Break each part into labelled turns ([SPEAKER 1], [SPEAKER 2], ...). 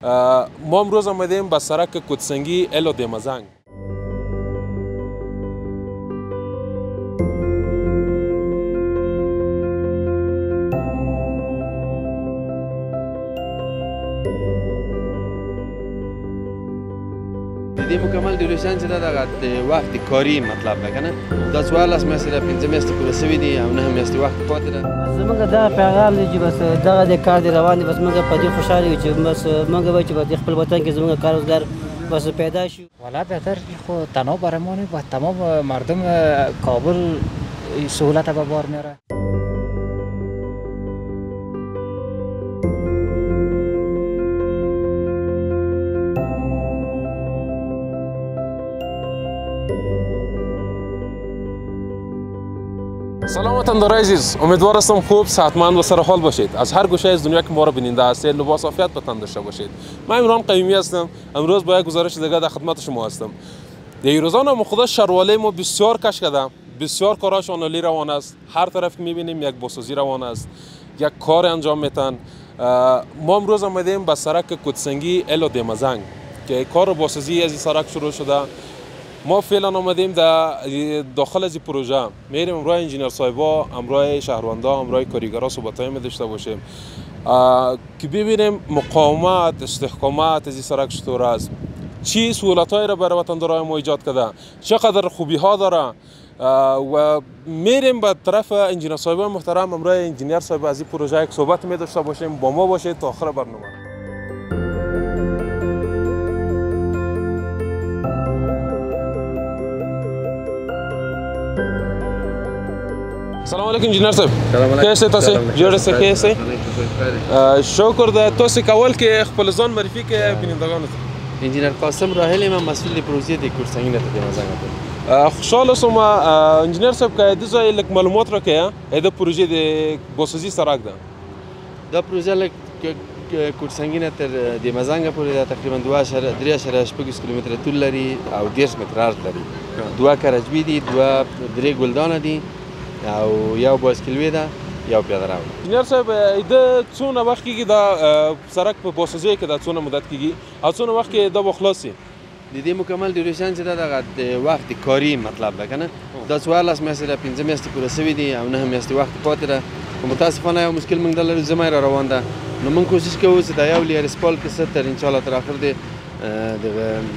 [SPEAKER 1] ما امروز آمدیم به سرک کودسنگی الو دیمزنگ.
[SPEAKER 2] دی مکمل ډیوریشن چې دا د وخت کاري مطلب ده کنه دا 14 میاشتې ده 15 میاشتې پوره شوي دي او 9 میاشتې وخت پاتې ده.
[SPEAKER 3] زموږ دغه پیغام دی چې بس دغه د کار دی روان دی، بس موږ په دې خوشحاله یو چې بس موږ وایو چې په خپل وطن کې زموږ کار روزګار بس پیدا شي.
[SPEAKER 4] والا بهتر خو تنها برای ما نیست و تمام مردم کابل سهولت به بار میاره.
[SPEAKER 1] سلام وطندارای عزیز، امیدوار هستم خوب صحتمند و سرحال باشید. از هر گوشه از دنیا که ما را بیننده هستید لباس عافیت به تن داشته باشید. من عمران قیومی هستم. امروز با یک گزارش دیگه در خدمت شما هستم. در روزانه ما خدا شرواله ما بسیار کش کرده، بسیار کاراش آنالی روان است. هر طرف میبینیم یک باسازی روان است، یک کار انجام میتن. ما امروز آمدیم به سرک کودسنگی الو دیمزنگ که کار باسازی از این سرک شروع شده. ما فعلا آمدیم داخل از این پروژه میریم امروز انجینیر صاحبا، امروز شهروندا، امروز کارگرا صحبتایی می داشته باشیم که ببینیم مقاومت استحکامات از این سرک چطور است، چی سهولتایی را برای وطندارای ما ایجاد کرده، چقدر خوبی ها داره و میریم به طرف انجینیر صاحبا محترم. امروز انجینیر صاحب از این پروژه یک صحبت می داشته باشیم. با ما باشید تا آخر برنامه. سلام علیکم انجینیر صاحب. کیسه تاسو؟ جوړ سه کیسه؟ شکر ده. تاسو کول کې خپل ځان معرفي کې بینندگانو ته.
[SPEAKER 2] انجینیر قاسم راهل، من مسئول پروژه د کورسنگی د دیمزنگ.
[SPEAKER 1] خوشحال هستم انجینیر صاحب که د ځای لک معلومات راکړئ د پروژې د باسازی سرک ده.
[SPEAKER 2] دا پروژه لک کورسنگی نه تر دیمزنگ پورې تقریبا 2.3 کیلومتر طول لري او 10 متر عرض لري. 2 کرجبی دي، 3 ګلدانه دي او یو بایسکل ده، یو پیاده رو.
[SPEAKER 1] انجینیر صاحب د څونه وخت کېږي دا سرک په باسازی کې دا څونه مدت کېږي او څونه وخت کې دا به خلاص شي؟
[SPEAKER 2] د دې مکمل ډیوریشن چې دا د وخت کاري مطلب ده کنه دا 14 میاشتې ده 15 میاشتې پوره شوي دي او 9 میاشتې وخت پاتې ده. خو متاسفانه یو مشکل موږ دلته زمای را روان ده، نو موږ کوشش کوو چې دا یو لیر اسپال کې ستر ان شاء الله تر اخر د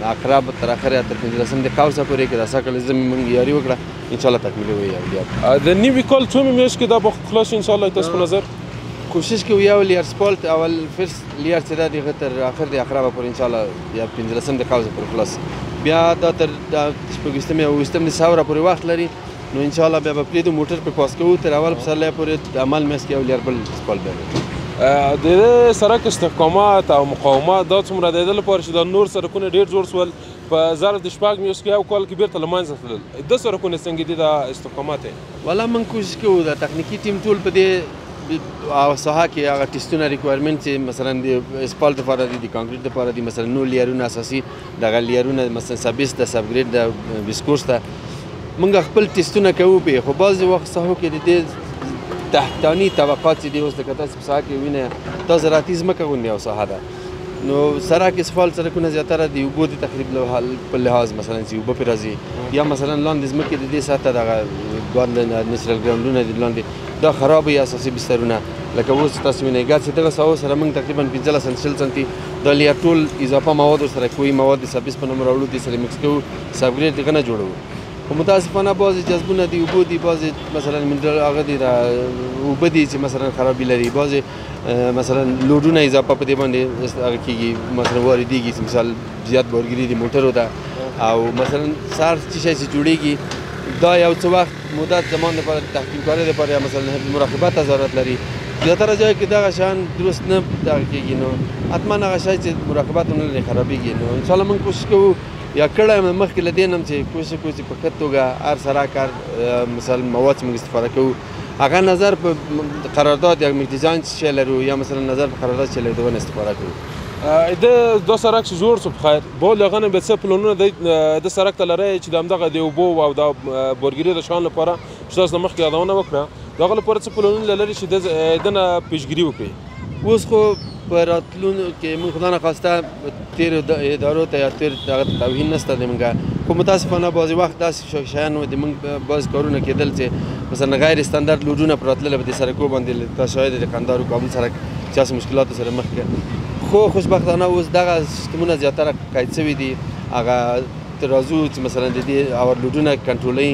[SPEAKER 2] اقرب تر اخر تر 15 د قوسه پورې کې دا سکل زمي موږ یاري وکړه ان شاء الله تکمیل وي.
[SPEAKER 1] د نیوی کال څومره میاشتې کې دا به خلاص ان شاء الله تاسو په نظر
[SPEAKER 2] کوشش کوو یو لیر اسپالت اول فرست لیر چې دا د تر اخر د اقرب پورې ان شاء الله یا 15 د قوسه پورې خلاص بیا دا تر شپږستمه او وستمه ساوره پورې وخت لري. نو ان شاء الله بیا په پلیدو موټر په پاس کوو تر اول پسرلی پورې عمل مېس کې یو لیر بل اسپالت به
[SPEAKER 1] د سرک استحکامات او مقاومت دا څومره د دې لپاره چې د نور سرکونه ډیر جوړ سول په زر د شپږ میاشتې کې یو کال کې بیرته له منځه تلل. د سرکونه څنګه دي د استحکامات؟
[SPEAKER 2] والا موږ کوشش کوو د تخنیکي ټیم ټول په دې او ساحه کې هغه ټیسټونه ریکوایرمنټ چې مثلا د اسپالت لپاره دي، د کانکریټ لپاره دي، مثلا نو لیرونه اساسي دغه لیرونه مثلا سبیس د سبګریډ د ویسکوس ته موږ خپل ټیسټونه کوو به. خو بعضې وخت ساحو کې د دې تحتانی طبقات چې دي اوس لکه تاسو په ساحه کې وینئ دا زراعتي ځمکه غوندې یو ساحه ده. نو سرک اسفالت سرکونه زیاتره د اوبو د تخریب په لحاظ مثلا چې اوبه پرې راځي یا مثلا لاندې ځمکې د دې سطحه دغه ګاند نیچرل ګراونډونه دي لاندې دا خراب وي اساسي بسترونه لکه اوس تاسو وینئ ګاز چې دغه ساحو سره موږ تقریبا 15 سنتي دا لیا ټول اضافه مواد سره کوي، مواد د سبیس په نوم راوړو دي سره مکس کوو سبګریډ دغه نه جوړوو. خو متاسفانه بعضې جذبونه دي اوبه دي، بعضې مثلا منرال هغه دي اوبه دي چې مثلا خرابي لري، بعضې مثلا لوډونه اضافه په دې باندې هغه کېږي مثلا واردېږي چې مثال زیات بورګري دي موټرو ته او مثلا سهار څه شی چې جوړېږي دا یو څه وخت مدت زمان لپاره تحقیق کاري لپاره یا مثلا مراقبت ضرورت لري. زیاتره ځای کې دغه شیان درست نه دغه کېږي نو حتما هغه شی چې مراقبت ونه لري خرابېږي. نو انشاءالله موږ کوشش کوو یا کړی یم مخکې له دې نه چې کوشش کوو چې په ښه توګه هر سرک هر مثال مواد چې موږ استفاده کوو هغه نظر په قرارداد یا ډیزاین چې لرو یا مثلا نظر په قرارداد چې لرو دغه استفاده کوو.
[SPEAKER 1] دا سرک چې جوړ شو بخیر با لغه نه به څه پلانونه د سرک ته لرئ چې د همدغه د اوبو او د بورګري د شان لپاره چې تاسو د مخکې یادونه وکړه د هغه لپاره څه پلانونه لري چې دنه پیشګیري وکړي؟
[SPEAKER 2] اوس خو په راتلونکو کې موږ خدای نخواسته تېرو ادارو ته یا تېر دغه ته توهین نشته د موږ خو متاسفانه بعضې وخت داسې شیان د موږ بعض کارونه کېدل چې مثلا غیر استاندارد لوډونه پر راتلله په دې سړکو باندې تا شاید د قندهار او کابل سړک چې هسې مشکلاتو سره مخ کړه خو خوشبختانه اوس دغه سیستمونه زیاتره قید شوي دي هغه ترازو چې مثلا د دې اورلوډونه کنټرولوي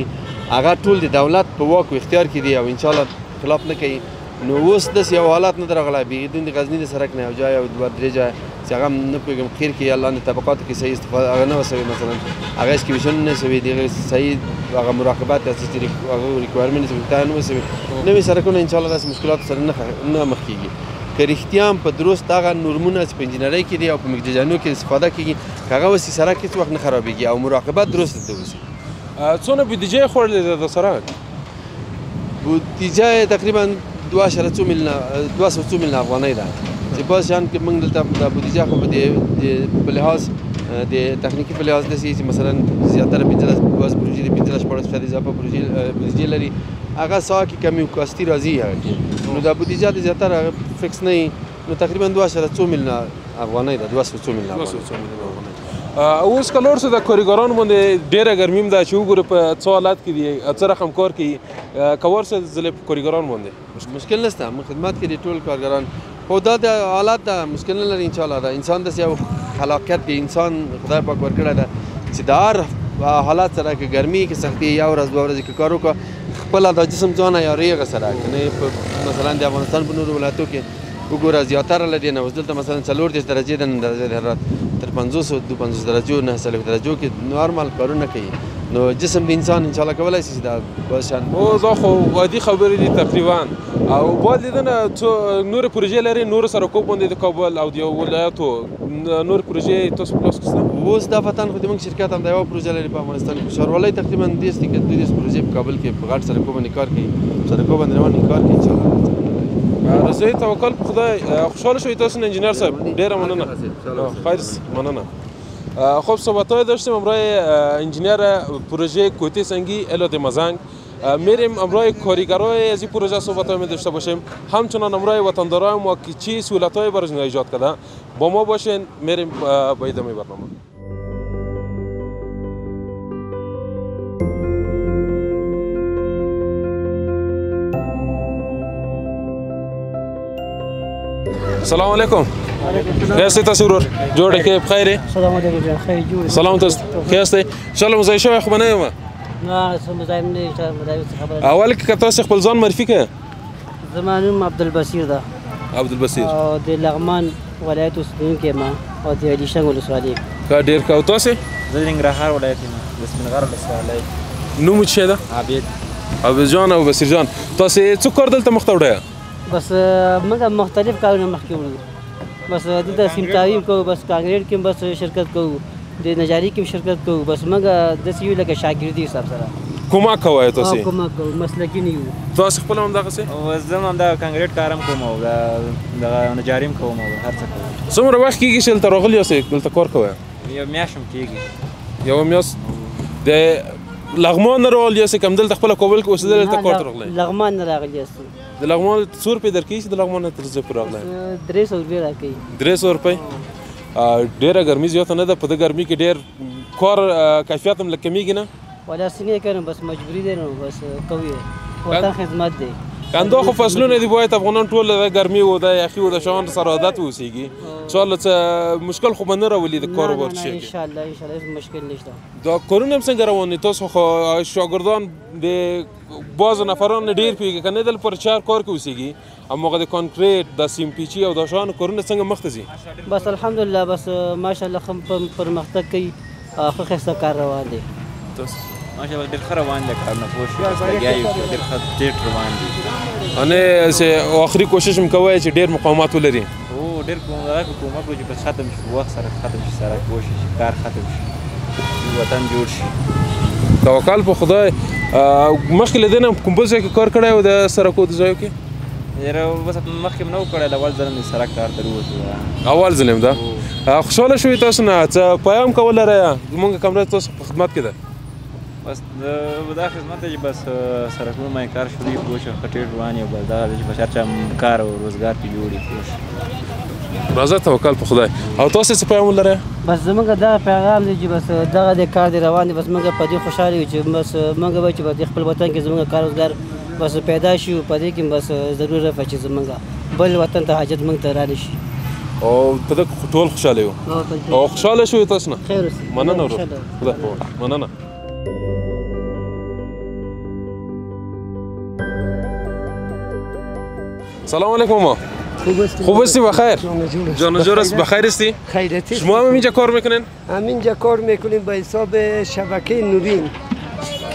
[SPEAKER 2] هغه ټول د دولت په واک او اختیار کې دي او انشاءالله خلاف نه کوي نو اوس داسې یو حالات نه درغلی بېدون د غزني د سړک نه یو ځای او دوه درې ځایه چې هغه هم نه پوهېږم خیر کې یا لاندې طبقاتو کې صحیح استفاده هغه نه وه سوې مثلا هغه اسکیویشن نه سوې د هغې صحیح هغه مراقبت چې هغه ریکوایرمنټ ته نه وه سوې نوي سړکونه انشاءالله داسې مشکلاتو سره نه مخ کېږي که رښتیا هم په درست هغه نورمونه چې په انجینرۍ کې دي او په میکډیزاینونو کې استفاده کېږي که هغه وسي سړک هېڅ وخت نه خرابېږي او مراقبت درست ورته وسي
[SPEAKER 1] څونه بودیجه یې خوړلې ده د سړک
[SPEAKER 2] بودیجه یې تقریبا 2.2 میلیونه افغانۍ ده چې بعض شیان کې موږ دلته د بودیجه خو په لحاظ د تخنیکي په لحاظ داسې چې مثلا زیاتره 15 بعض پروژې د 15.4 اضافه بودیجې لري هغه ساعه کې کمی او کاستی راځي هغه کې نو د بودیجه د زیاتره فکس نه نو تقریبا 2.2 میلیونه افغانۍ ده 2.2 میلیونه افغانۍ
[SPEAKER 1] اوس که لوړ سو د کاریګرانو باندې ډېره ګرمي هم ده چې وګورو په څو حالات کې دي څه رقم کار کوي که ورسه ځلې په کاریګرانو باندې
[SPEAKER 2] مشکل نشته موږ خدمت کې دي ټول کارګران خو دا د حالات ده مشکل نه لري انشاءالله ده انسان داسې یو خلاقیت دی انسان خدای پاک ورکړی ده چې د هر حالات سره که ګرمي کې سختي یو ورځ دوه ورځې که کار وکړه خپله د جسم ځان عیاري هغه سره که نه په مثلا د افغانستان په نورو ولایتو کې وګوره زیاتره له دې نه اوس دلته مثلا 40 درجې د درجه حرارت تر 52 درجو 9 درجو کې نارمال کارونه کوي نو جسم د انسان انشاءالله کولی شي چې دا بعض شیان
[SPEAKER 1] دا خو عادي خبرې دي تقریبا او باید لیدنه څو نورې پروژې لري نورو سړکو باندې د کابل او د یو ولایتو نورې پروژې تاسو په لاس کې شته
[SPEAKER 2] اوس دا فتن خو زموږ شرکت هم دا یوه پروژه لري په افغانستان کې ښاروالۍ تقریبا 10 پروژې په کابل کې په غټ سړکو باندې کار کوي سړکو باندې روان کار کوي انشاءالله
[SPEAKER 1] رضای توکل په خدای خوشحال شوی تاسو انجینر صاحب ډیره مننه خیر مننه خب صحبت‌های داشتیم همراه انجینر پروژه کوتی سنگی الاد مزنگ میریم همراه کارگرای از این پروژه صحبت‌های می داشته باشیم همچنان همراه وطندارای ما که چی سهولت‌های براشون ایجاد کرده با ما باشین میریم با ادامه برنامه السلام علیکم کیستی تصویر جوړه کې بخیر
[SPEAKER 3] سلام علیکم خیر جوړ
[SPEAKER 1] سلام تاسو کیستی ان شاء الله مزای شوی خو نه یم
[SPEAKER 3] نه سم مزایم نه چې مزایم خبره
[SPEAKER 1] اول کې تاسو خپل ځان معرفي کړئ
[SPEAKER 3] زمانم عبدالبصیر ده
[SPEAKER 1] عبدالبصیر
[SPEAKER 3] او د لغمان ولایت اوسیدونکی ما او د علیشنګ ولسوالۍ
[SPEAKER 1] کا ډیر کا تاسو
[SPEAKER 5] زه د ننګرهار ولایت یم د سپینغر ولسوالۍ
[SPEAKER 1] نوم څه ده عابد جان او بصیر جان تاسو څه کار دلته مخ ته وړئ
[SPEAKER 3] بس موږ مختلف کارونه مخکې وړو بس دلته سیمټاوي کوو بس کانکریټ کې بس شرکت کوو د نجاري کې شرکت کوو بس موږ داسې یو لکه شاګردي حساب سره
[SPEAKER 1] کومک کوئ تاسو
[SPEAKER 3] کومک کوو مسلکي نه یو
[SPEAKER 1] تاسو خپل هم دغسې
[SPEAKER 5] او زه هم همدا کانکریټ کار هم کوم او دغه نجاري هم کوم او هر څه کوم
[SPEAKER 1] څومره وخت کېږي چې دلته راغلي یاست دلته کار کوئ
[SPEAKER 5] یو میاشت هم کېږي
[SPEAKER 1] یوه میاشت د لغمان نه راغلي یاست که همدلته خپله کابل کې اوسېدل دلته کار ته راغلی
[SPEAKER 3] لغمان نه راغلي یاست
[SPEAKER 1] د لغمان 100 روپۍ درکوي چې د لغمان نه تر زه پورې راغلی
[SPEAKER 3] 300 روپۍ راکوي
[SPEAKER 1] 300 روپۍ ډېره ګرمي زیاته نه ده په دې ګرمي کې ډېر کار کیفیت هم لږ کمیږي نه
[SPEAKER 3] ولا څنګه کوم بس مجبوري دی نو بس کوي وطن خدمت دی
[SPEAKER 1] کنده خو فصلونه دي باید افغانان ټول د ګرمي و د یخي و د شان سره عادت واوسېږي انشاءالله څه مشکل خو به نه راولي د کاروبار شي
[SPEAKER 3] انشاءالله انشاءالله هیڅ مشکل نشته
[SPEAKER 1] دا کارونه هم څنګه روان دي تاسو خو شاګردان د بعضو نفران ډېر پوهېږي که نه دلته پر چهار کار کې اوسېږي هماغه د کانکریټ د سیمپیچي او د شانو کارونه څنګه مخ ته ځي
[SPEAKER 3] بس الحمدلله بس ماشاءالله پرمختګ کوي ښه ښایسته کار روان دی
[SPEAKER 5] ماشاءالله ډېر ښه روان دی کارونه پوه شوې لګیا یو ډېر ښه تېز روان دي
[SPEAKER 1] انې آخري کوشش هم کوئ چې ډېر مقامات ولري
[SPEAKER 5] هو ډېر کومک وکړو چې بس ختم شي وخت سره ختم شي سره پوه شي چې کار ختم شي وطن جوړ شي
[SPEAKER 1] توکل په خدای مخکې له دې نه کوم بل ځای کې کار کړی و د سړکو د ځایو کې
[SPEAKER 5] یاره بس مخکې مې نه و کړی اول ځل مې سړک کار ته ووتو
[SPEAKER 1] اول ځل هم ده خوشحاله شوي تاسو نه څه پیام کول لرئ زمونږ کمره تاسو په خدمت کې ده
[SPEAKER 5] بس دا خدمت دی چې بس سړکونو باندې کار شروع پوه شو ښه ټیټ روان یو بس دغه دی چې بس هر چا کار او روزګار پرې جوړ وي پوه شو
[SPEAKER 1] راځه توکل په خدای. او تاسو څه پیغام لرئ؟
[SPEAKER 3] بس زمونږ دا پیغام دی چې بس دغه د کار دی روان دی، بس موږ په دې خوشحاله یو چې بس موږ به چې په خپل وطن کې زمونږ کار روزګار بس پیدا شي، په دې کې بس ضرور رفع چې زمونږ بل وطن ته حاجت موږ ته را نشي.
[SPEAKER 1] او په دې ټول خوشاله یو او خوشاله شو تاسو نه.
[SPEAKER 3] خیر اوسئ.
[SPEAKER 1] مننه ورو. خدای په مننه. سلام علیکم ماما. خوب هستی؟ بخیر. جان و جور است. بخیر هستی؟
[SPEAKER 6] خیرتی.
[SPEAKER 1] شما هم اینجا کار میکنین؟
[SPEAKER 6] همینجا کار میکنیم به حساب شبکه نورین،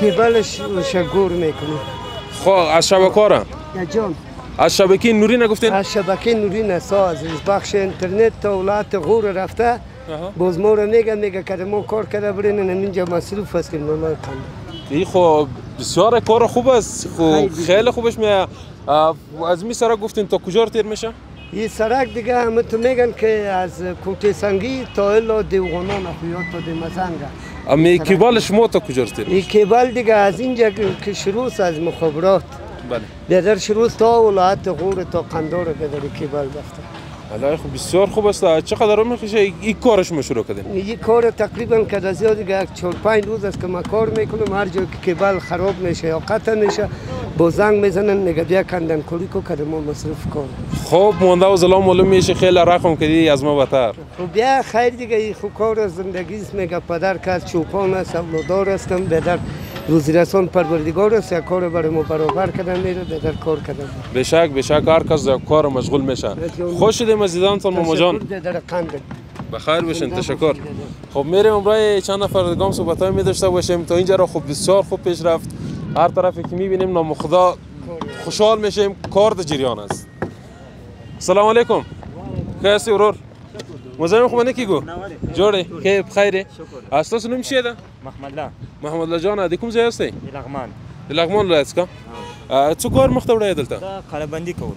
[SPEAKER 6] کیبلش شگور میکنیم.
[SPEAKER 1] خب از شبکه را؟
[SPEAKER 6] جان
[SPEAKER 1] از شبکه نورین گفتین؟
[SPEAKER 6] از شبکه نورین از بخش اینترنت تا ولایت غور رفته. باز ما رو میگه که ما کار کرده برین اینجا مصروف هستیم. نورمال
[SPEAKER 1] این خب بسیار کار خوب است. خب خیلی خوبش میاد. از می سرک گفتین تا کجا تیر میشه؟
[SPEAKER 6] این سرک دیگه همه تو میگن که از کوته سنگی تا الا دیوغانان یا تا دیمزنگ.
[SPEAKER 1] اما کیبل شما تا کجا تیر میشه؟
[SPEAKER 6] این کیبل دیگه از اینجا که شروع از مخابرات
[SPEAKER 1] بله
[SPEAKER 6] بدر شروع تا ولایت غور تا قندار بدر کیبل رفته.
[SPEAKER 1] الله خب بسیار خوب است. چقدر عمر میشه این کارش ما شروع کردین؟
[SPEAKER 6] این کار تقریبا که زیاد دیگه 4-5 روز است که ما کار میکنم. هر جا که کیبل خراب میشه یا قطع میشه با زنگ میزنن میگه بیا کندن کوریکو که ما مصرف کار.
[SPEAKER 1] خب مونده و ظلام معلوم میشه خیلی رقم کردی از ما بهتر.
[SPEAKER 6] خب بیا خیر دیگه این خوب کار زندگی است. میگه پدر که از چوپان است، اولادار هستم، بدر روزیرسان پروردگار است، یک کار برای ما برابر کردن میره، بدر کار کردن.
[SPEAKER 1] بشک هر کس در کار مشغول میشه. خوش شدیم از دیدنتون ماما جان. بخیر باشین. تشکر. خب میریم امروز چند نفر دیگه هم صحبتای می داشته باشیم. تا اینجا را خب بسیار خوب پیش رفت. هر طرفی که میبینیم نام خدا خوشحال میشیم. کار در جریان است. سلام علیکم. کیستی ورور؟ مزاحم خوب نکیگو؟ جوری؟ که بخیره؟ اساس نم چیه ده؟ محمد الله جان ادی کوم ځای هستی؟ لغمان ولایت کا؟ څو کار مخته وړای دلته؟
[SPEAKER 7] دا قلبندي کوو.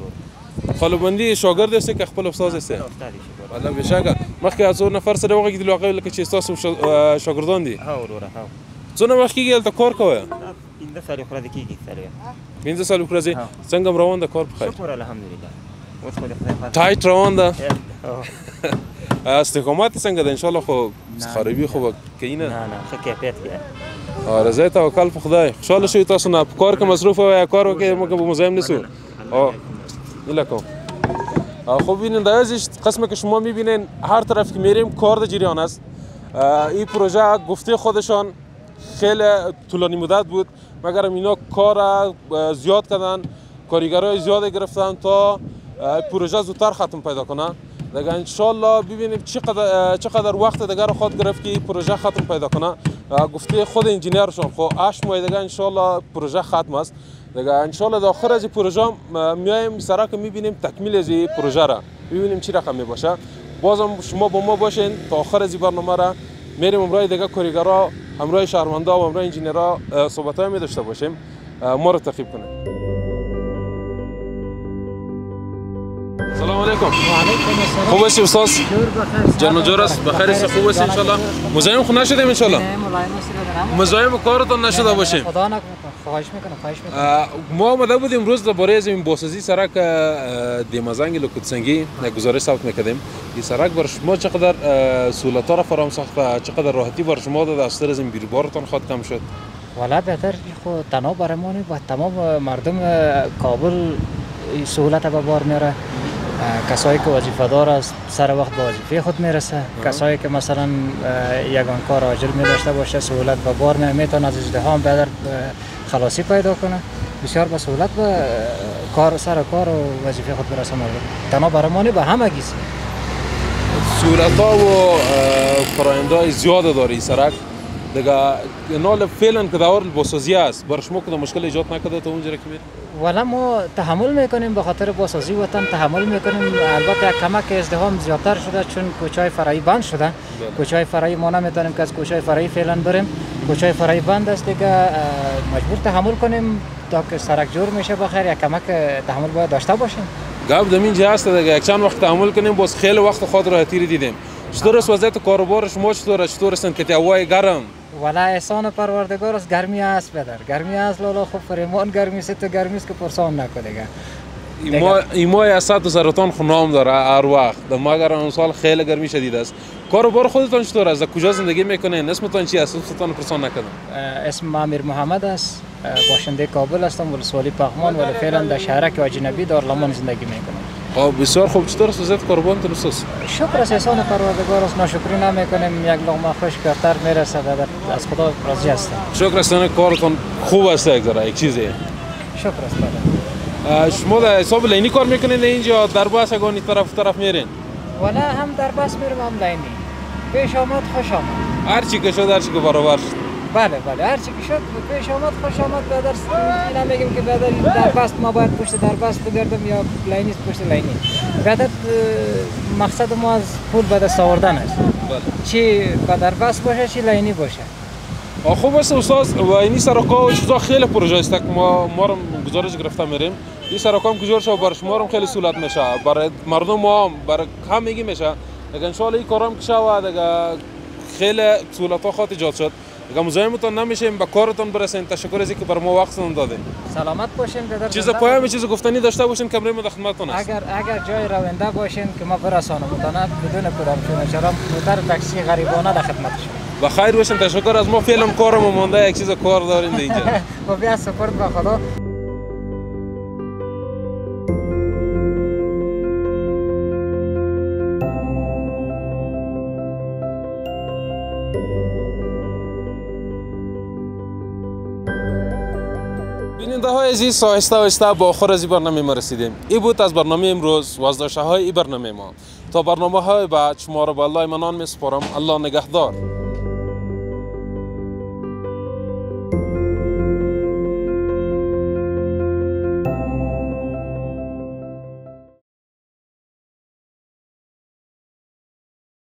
[SPEAKER 1] قلبندي شاګرد هستی که خپل استاد هستی؟ الله بشکه. مخکې څو نفر سره وغږېدلو هغه ویل چې ستاسو شاګردان دي؟
[SPEAKER 7] ها وروره ها.
[SPEAKER 1] څونه وخت کېږي دلته کار کوئ؟
[SPEAKER 7] 15 سال خو کېږي تقریبا.
[SPEAKER 1] 15 سال وکړه. څنګه روان ده کار بخیر؟
[SPEAKER 7] شکر الحمدلله. اوس خو د خدای فضل.
[SPEAKER 1] تایټ روان ده؟ استقامت څنګه ده؟ ان شاء الله خو خرابي خو کوي نه؟
[SPEAKER 7] نه ښه کیفیت کې.
[SPEAKER 1] رضای توکل په خدای. خوشاله شوي تاسو نه په کار کې مصروف وای کار وکړئ موږ به مزاحم نشو. ایلکم. خب ببینید عزیز قسمی که شما میبینین هر طرف که میریم کار در جریان است. این پروژه گفته خودشان خیلی طولانی مدت بود مگر اینا کار زیاد کردن، کارگرای زیاد گرفتن تا پروژه زودتر ختم پیدا کنه. دیگه ان شاء الله ببینیم چقدر وقت دیگه رو خود گرفت که این پروژه ختم پیدا کنه. گفته خود انجینیرشون خب 8 ماه دیگه ان شاء الله پروژه ختم است. دیگه ان شاء الله داخل از این پروژه میایم سرا که میبینیم تکمیل از این پروژه را ببینیم چی رقم میباشه. بازم شما با ما باشین تا آخر از این برنامه را میریم امروز دیگه کارگرا همراه شهروندا و همراه انجینیرها صحبتای می داشته باشیم. ما رو تعقیب کنید. سلام علیکم.
[SPEAKER 6] و علیکم السلام.
[SPEAKER 1] خوب هستی استاد؟
[SPEAKER 6] جور بخیر.
[SPEAKER 1] جان و جور است. بخیر است. خوب هستی ان شاء الله. مزاحم خو نشدیم ان شاء الله. مزاحم کارتون نشده باشیم.
[SPEAKER 4] خدا نکنه. خواهش میکنم.
[SPEAKER 1] ما آمده بودیم امروز درباره زمین بازسازی سرک دیمزنگ لوکوتسنگی گزارش ثبت میکردیم. این سرک بر شما چقدر سهولت‌ها را فراهم ساخته، چقدر راحتی بر شما داده، از طرز بیروبارتان خود کم شد؟
[SPEAKER 4] والا بهتر خود تنها برای ما نیست، تمام مردم کابل سهولت به بار میاره. کسایی که وظیفه دار است سر وقت به وظیفه خود میرسه. کسایی که مثلا یگان کار آجر می داشته باشه سهولت به بار میتونه از ازدحام بدر خلاصی پیدا کنه. بسیار به سهولت به کار سر کار و وظیفه خود برسه مردم. تنها برای ما نیست، به همه گیست.
[SPEAKER 1] سهولت‌ها و فرآیندهای زیاد داره این سرک. دیگه نال فعلا که دور بازسازی است بر شما کدام مشکل ایجاد نکرده تا اونجا که میرید؟
[SPEAKER 4] والا ما تحمل میکنیم به خاطر بازسازی وطن تحمل میکنیم. البته یک کمک ازدحام زیادتر شده چون کوچه‌های فرعی بند شده. کوچه‌های فرعی ما نمیتونیم که از کوچه‌های فرعی فعلا بریم. کوچه‌های فرعی بند است دیگه مجبور تحمل کنیم تا که سرک جور میشه بخیر. یک کمک تحمل باید داشته باشیم.
[SPEAKER 1] گپ دمین جه است دیگه یک چند وقت تحمل کنیم باز خیلی وقت خود راحتی رو دیدیم. چطور است وضعیت کاروبار شما؟ چطور است که هوای گرم؟
[SPEAKER 4] والا احسان پروردگار است. گرمی است بدر گرمی است لالا. خب فریمان گرمی است تو گرمی است که پرسان نکنه دیگه.
[SPEAKER 1] ایمای اسد و سرطان خونام داره هر وقت. مگر اون سال خیلی گرمی شدید است. کاروبار خودتان چطور است؟ کجا زندگی میکنین؟ اسمتان چی است؟ اسمتان پرسان نکردم.
[SPEAKER 4] اسم امیر محمد است. باشنده کابل هستم، ولسوالی پغمان، ولی فعلا در شهرک اجنبی دارالمان زندگی میکنم.
[SPEAKER 1] خب بسیار خوب. چطور است وضعیت کاروبارتون است؟
[SPEAKER 4] شکر است احسان پروردگار است. ناشکری نمیکنیم. یک لقمه خوش کمتر میرسه. از خدا راضی هستم.
[SPEAKER 1] شکر است. کارتون خوب است. یک چیزی.
[SPEAKER 4] شکر است.
[SPEAKER 1] شما در حساب لینی کار میکنین اینجا در بس اگانی طرف میرین؟
[SPEAKER 4] ولی هم در بس میرم هم لینی. پیش آمد خوش آمد.
[SPEAKER 1] هر چی که شد هر چی که برابر شد.
[SPEAKER 4] بله هر چی که شد پیش آمد خوش آمد. بدر نمیگیم که بدر در بس ما باید پشت در بس بگردم یا لینی پشت لینی. بدر مقصد ما از پول به دست آوردن است. چی بدر بس باشه چی لینی باشه.
[SPEAKER 1] خوب است استاد. و این سرکا و چیزا خیلی پروژه است که ما رو گزارش گرفته میریم. این سرکا هم گزارش برای شما هم خیلی سهولت میشه. برای مردم ما برای هم میگی میشه. اگه ان شاء الله این کارم که شود اگه خیلی سهولت ها خاطر ایجاد شد. اگه مزاحمتون نمیشیم به کارتون برسین. تشکر از اینکه بر ما وقتتون دادین.
[SPEAKER 4] سلامت باشین.
[SPEAKER 1] چیز پایانی چیز گفتنی داشته باشین کمره ما در خدمتتون است.
[SPEAKER 4] اگر جای رونده باشین که ما برسانم متناب بدون کدام چرا موتر تاکسی غریبانه در خدمت شما.
[SPEAKER 1] بخیر باشین. تشکر از ما. فعلا کارم مونده یک چیز کار دارین اینجا.
[SPEAKER 4] با بیا سپورت با خدا.
[SPEAKER 1] بیننده های عزیز آهسته با آخر از این برنامه ما رسیدیم. این بود از برنامه امروز و از داشته های این برنامه ما. تا برنامه های بعد شما را به الله منان می سپارم. الله نگهدار.